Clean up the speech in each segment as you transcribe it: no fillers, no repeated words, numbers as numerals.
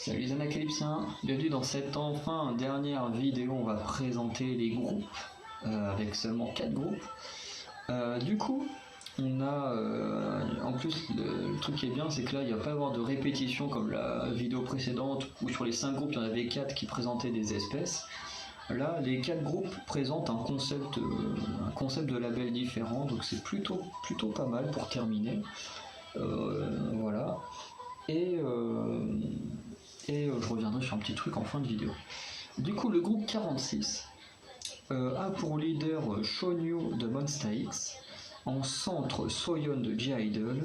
Salut les Anacalypsiens, bienvenue dans cette enfin dernière vidéo. On va présenter les groupes avec seulement 4 groupes. Du coup, on a en plus le truc qui est bien, c'est que là il n'y va pas avoir de répétition comme la vidéo précédente où sur les 5 groupes il y en avait 4 qui présentaient des espèces. Là, les 4 groupes présentent un concept de label différent, donc c'est plutôt pas mal pour terminer. Voilà. Et je reviendrai sur un petit truc en fin de vidéo. Du coup, le groupe 46 a pour leader Shonyu de Monsta X, en centre Soyeon de G-Idol,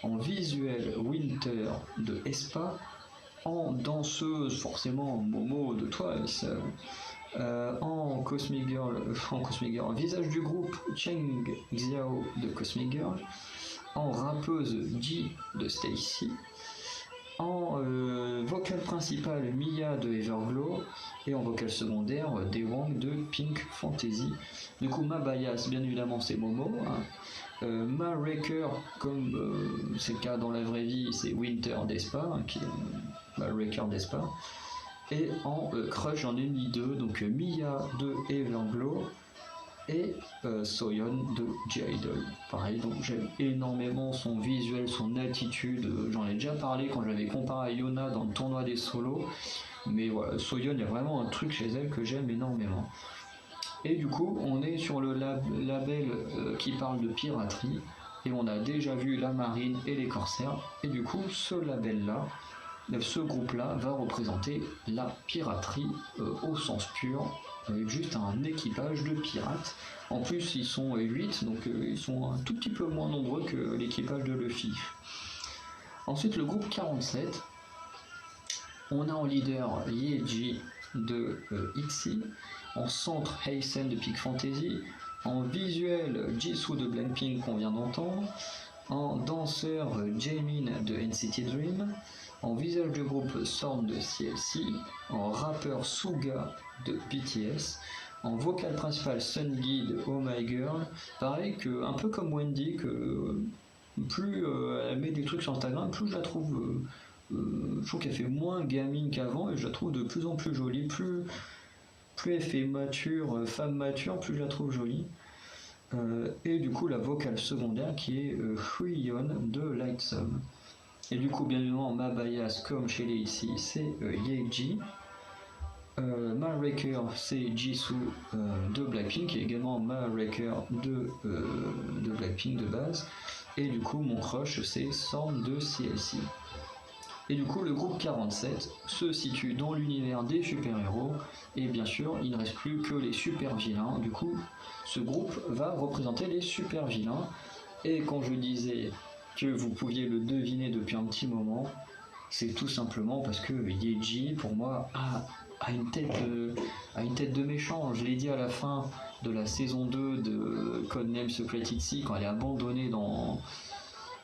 en visuel Winter de aespa, en danseuse forcément Momo de Twice, en Cosmic Girl, en visage du groupe Cheng Xiao de Cosmic Girl, en rappeuse Ji de Stacy, en vocal principal Mia de Everglow et en vocal secondaire Daewang de Pink Fantasy. Du coup, ma bias, bien évidemment, c'est Momo. Ma Wrecker, comme c'est le cas dans la vraie vie, c'est Winter d'aespa, qui est ma Wrecker d'aespa. Et en crush, j'en ai mis 2, donc Mia de Everglow et Soyeon de G-Idol. Pareil, donc j'aime énormément son visuel, son attitude. J'en ai déjà parlé quand j'avais comparé à Yona dans le tournoi des solos. Mais voilà, Soyeon, il y a vraiment un truc chez elle que j'aime énormément. Et du coup, on est sur le label qui parle de piraterie. Et on a déjà vu la marine et les corsaires. Et du coup, ce label-là, ce groupe-là va représenter la piraterie au sens pur, avec juste un équipage de pirates. En plus, ils sont 8, donc ils sont un tout petit peu moins nombreux que l'équipage de Luffy. Ensuite, le groupe 47, on a en leader Yeji de ITZY, en centre Heisen de Pink Fantasy, en visuel Jisoo de Blackpink qu'on vient d'entendre, en danseur Jaemin de NCT Dream, en visage de groupe Storm de CLC, en rappeur Suga de BTS, en vocal principal Sungi de Oh My Girl. Pareil que, un peu comme Wendy, que plus elle met des trucs sur Instagram, plus je la trouve, je trouve qu'elle fait moins gamine qu'avant et je la trouve de plus en plus jolie. Plus elle fait mature, femme mature, plus je la trouve jolie. Et du coup la vocale secondaire qui est Huiyeon de Lightsum. Et du coup, bien évidemment, ma bias, comme chez les ici, c'est Yeji. Ma Wrecker, c'est Jisoo de Blackpink, et également ma Wrecker de Blackpink de base. Et du coup, mon crush, c'est Storm de CLC. Et du coup, le groupe 47 se situe dans l'univers des super-héros. Et bien sûr, il ne reste plus que les super-vilains. Du coup, ce groupe va représenter les super-vilains. Et quand je disais que vous pouviez le deviner depuis un petit moment, c'est tout simplement parce que Yeji, pour moi, a une tête de méchant. Je l'ai dit à la fin de la saison 2 de Codename Secret Itzy, quand elle est abandonnée dans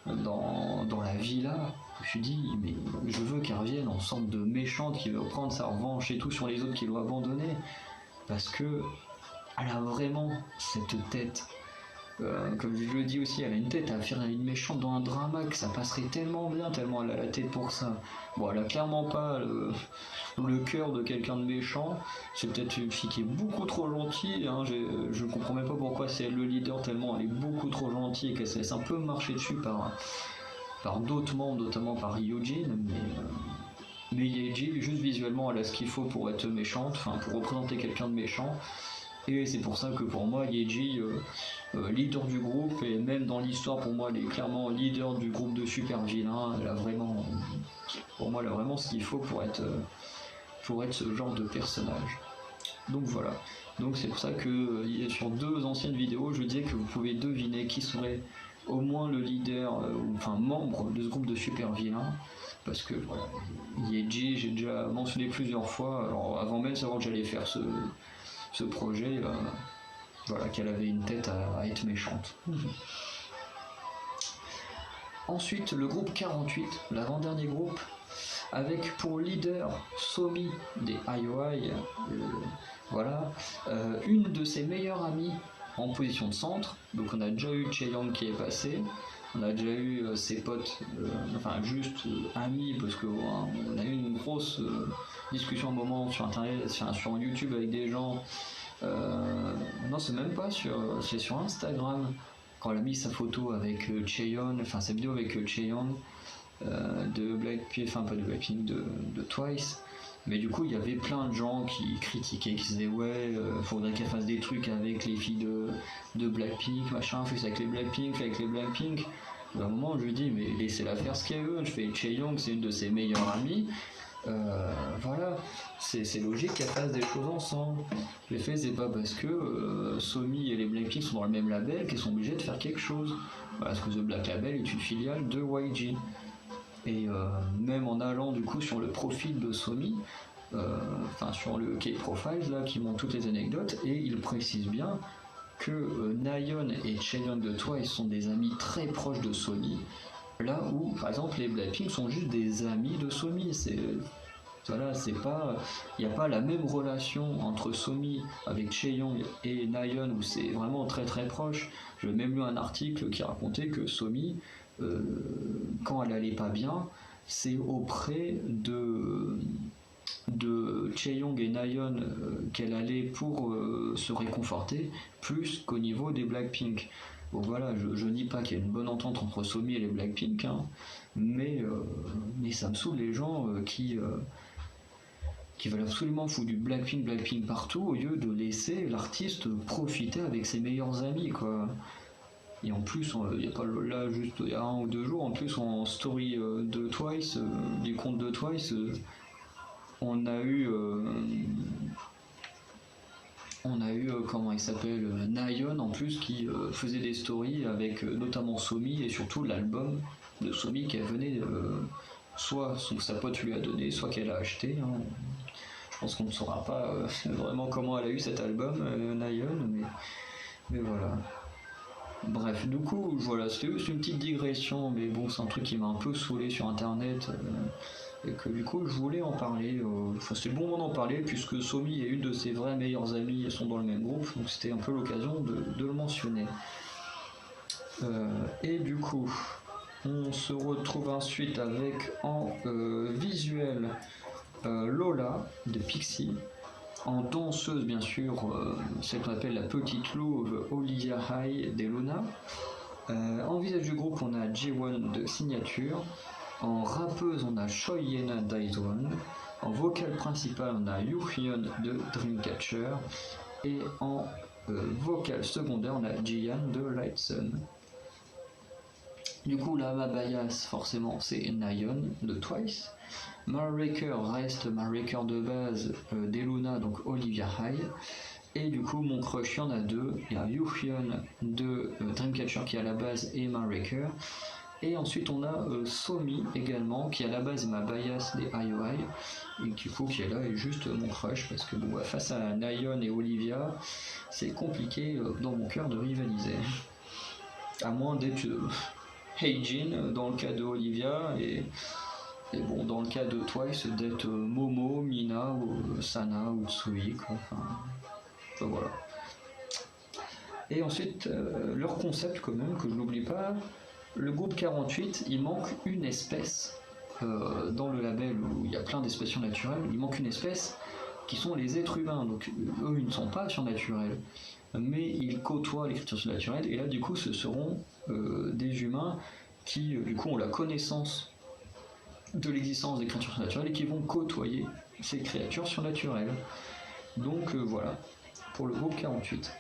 la villa. Je me suis dit, mais je veux qu'elle revienne en sorte de méchante qui veut prendre sa revanche et tout sur les autres qui l'ont abandonnée, parce que elle a vraiment cette tête. Comme je le dis aussi, elle a une tête à faire une méchante dans un drama que ça passerait tellement bien, tellement elle a la tête pour ça. Bon, elle a clairement pas le cœur de quelqu'un de méchant. C'est peut-être une fille qui est beaucoup trop gentille. Hein. Je comprends même pas pourquoi c'est elle le leader, tellement elle est beaucoup trop gentille et qu'elle se laisse un peu marcher dessus par d'autres membres, notamment par Hyojin. Mais Yeji, juste visuellement, elle a ce qu'il faut pour être méchante, enfin pour représenter quelqu'un de méchant. Et c'est pour ça que pour moi, Yeji, leader du groupe, et même dans l'histoire, pour moi, elle est clairement leader du groupe de super vilains. Pour moi, elle a vraiment ce qu'il faut pour être ce genre de personnage. Donc voilà. Donc c'est pour ça que sur 2 anciennes vidéos, je disais que vous pouvez deviner qui serait au moins le leader, enfin membre de ce groupe de super vilains. Parce que voilà, Yeji, j'ai déjà mentionné plusieurs fois, alors avant même de savoir que j'allais faire ce projet, voilà, qu'elle avait une tête à être méchante. Ensuite, le groupe 48, l'avant-dernier groupe, avec pour leader Somi des IOI, voilà, une de ses meilleures amies en position de centre. Donc on a déjà eu Chaeyoung qui est passé, On a déjà eu ses potes, enfin juste amis, parce qu'on a eu une grosse discussion un moment sur internet, sur YouTube avec des gens. Non, c'est même pas c'est sur Instagram. Quand elle a mis sa photo avec Chaeyoung, enfin sa vidéo avec Chaeyoung de Blackpink, enfin pas de Blackpink, de Twice. Mais du coup, il y avait plein de gens qui critiquaient, qui disaient ouais, faudrait qu'elle fasse des trucs avec les filles de Blackpink, machin, fais ça avec les Blackpink, fais avec les Blackpink. À un moment, je lui dis, mais laissez-la faire ce qu'elle veut. Je fais Chaeyoung, c'est une de ses meilleures amies. Voilà, c'est logique qu'elles fassent des choses ensemble. Je l'ai fait, c'est pas parce que Somi et les Blackpink sont dans le même label qu'elles sont obligées de faire quelque chose. Voilà, parce que The Black Label est une filiale de YG. Et même en allant du coup sur le profil de Somi, enfin sur le K-Profiles là, qui montre toutes les anecdotes, et il précise bien que Nayeon et Chaeyoung de Twice sont des amis très proches de Somi, là où par exemple les Blackpink sont juste des amis de Somi. Voilà, c'est pas, il n'y a pas la même relation entre Somi avec Chaeyoung et Nayeon où c'est vraiment très très proche. J'ai même lu un article qui racontait que Somi, quand elle allait pas bien, c'est auprès de Chaeyoung et Nayeon qu'elle allait pour se réconforter, plus qu'au niveau des Blackpink. Bon voilà, je nie pas qu'il y a une bonne entente entre Somi et les Blackpink, hein, mais ça me saoule les gens qui veulent absolument foutre du Blackpink partout au lieu de laisser l'artiste profiter avec ses meilleurs amis, quoi. Et en plus, il n'y a pas là, juste il y a 1 ou 2 jours, en plus en story de Twice, du compte de Twice, on a eu, comment il s'appelle, Nayeon en plus qui faisait des stories avec notamment Somi et surtout l'album de Somi qu'elle venait, soit sa pote lui a donné, soit qu'elle a acheté. Hein. Je pense qu'on ne saura pas vraiment comment elle a eu cet album, Nayeon, mais voilà. Bref, du coup, voilà, c'était juste une petite digression, mais bon, c'est un truc qui m'a un peu saoulé sur internet, et que du coup, je voulais en parler. Enfin, c'était le bon moment d'en parler, puisque Somi est une de ses vraies meilleures amies, elles sont dans le même groupe, donc c'était un peu l'occasion de le mentionner. Et du coup, on se retrouve ensuite avec en visuel Lola de Pixie. En danseuse, bien sûr, celle qu'on appelle la petite louve Olivia High des Luna. En visage du groupe, on a Jiwon de Signature. En rappeuse, on a Choi Yena d'Ice1. En vocal principal, on a Yuhyun de Dreamcatcher. Et en vocal secondaire, on a Jian de Lightsun. Du coup, là, ma bias, forcément, c'est Nayeon de Twice. Ma Raker reste ma Raker de base des Luna, donc Olivia High. Et du coup, mon crush, il y en a 2. Il y a Yuhyun de Dreamcatcher qui est à la base et ma Raker. Et ensuite, on a Somi également, qui à la base est ma bias des IOI. Et du coup, qui est là et juste mon crush. Parce que bon, face à Nayeon et Olivia, c'est compliqué dans mon cœur de rivaliser. À moins d'être Heijin dans le cas de Olivia et bon, dans le cas de Twice, d'être Momo, Mina, ou Sana ou Tsui, quoi. Enfin, voilà. Et ensuite, leur concept, quand même, que je n'oublie pas, le groupe 48, il manque une espèce dans le label où il y a plein d'espèces naturelles, il manque une espèce qui sont les êtres humains. Donc, eux, ils ne sont pas surnaturels, mais ils côtoient l'écriture surnaturelle, et là, du coup, ce seront des humains qui, du coup, ont la connaissance de l'existence des créatures surnaturelles et qui vont côtoyer ces créatures surnaturelles. Donc voilà, pour le groupe 48.